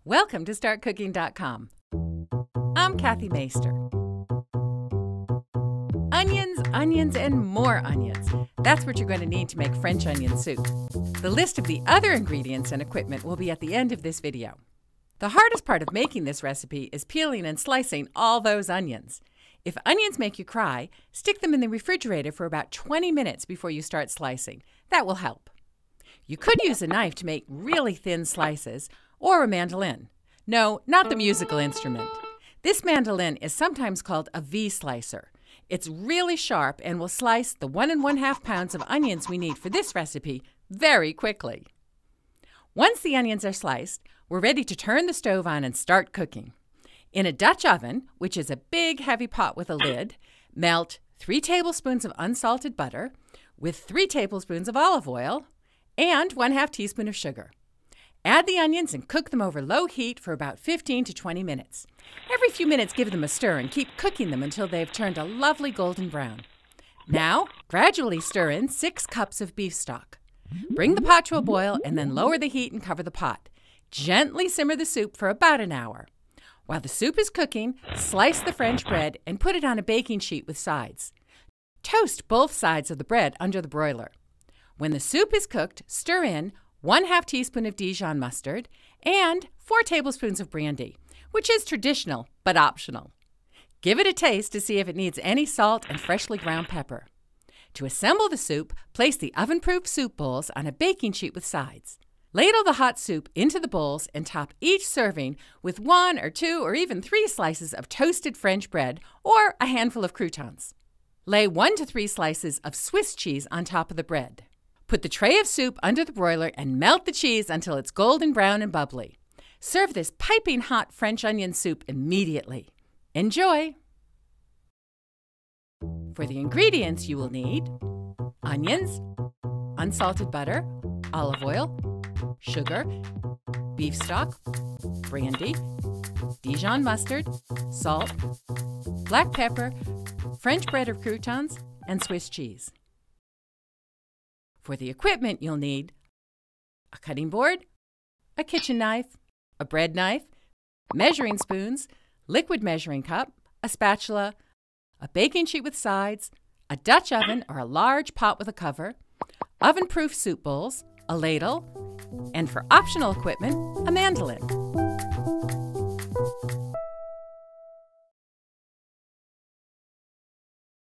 Welcome to StartCooking.com. I'm Kathy Maister. Onions, onions, and more onions. That's what you're going to need to make French onion soup. The list of the other ingredients and equipment will be at the end of this video. The hardest part of making this recipe is peeling and slicing all those onions. If onions make you cry, stick them in the refrigerator for about 20 minutes before you start slicing. That will help. You could use a knife to make really thin slices, or a mandolin. No, not the musical instrument. This mandolin is sometimes called a V-slicer. It's really sharp and will slice the 1 1/2 pounds of onions we need for this recipe very quickly. Once the onions are sliced, we're ready to turn the stove on and start cooking. In a Dutch oven, which is a big heavy pot with a lid, melt 3 tablespoons of unsalted butter with 3 tablespoons of olive oil and 1/2 teaspoon of sugar. Add the onions and cook them over low heat for about 15 to 20 minutes. Every few minutes, give them a stir and keep cooking them until they've turned a lovely golden brown. Now, gradually stir in 6 cups of beef stock. Bring the pot to a boil and then lower the heat and cover the pot. Gently simmer the soup for about an hour. While the soup is cooking, slice the French bread and put it on a baking sheet with sides. Toast both sides of the bread under the broiler. When the soup is cooked, stir in 1/2 teaspoon of Dijon mustard and 4 tablespoons of brandy, which is traditional but optional. Give it a taste to see if it needs any salt and freshly ground pepper. To assemble the soup, place the oven-proof soup bowls on a baking sheet with sides. Ladle the hot soup into the bowls and top each serving with 1 or 2 or even 3 slices of toasted French bread or a handful of croutons. Lay 1 to 3 slices of Swiss cheese on top of the bread. Put the tray of soup under the broiler and melt the cheese until it's golden brown and bubbly. Serve this piping hot French onion soup immediately. Enjoy! For the ingredients you will need onions, unsalted butter, olive oil, sugar, beef stock, brandy, Dijon mustard, salt, black pepper, French bread or croutons, and Swiss cheese. For the equipment you'll need a cutting board, a kitchen knife, a bread knife, measuring spoons, liquid measuring cup, a spatula, a baking sheet with sides, a Dutch oven or a large pot with a cover, oven-proof soup bowls, a ladle, and for optional equipment, a mandolin.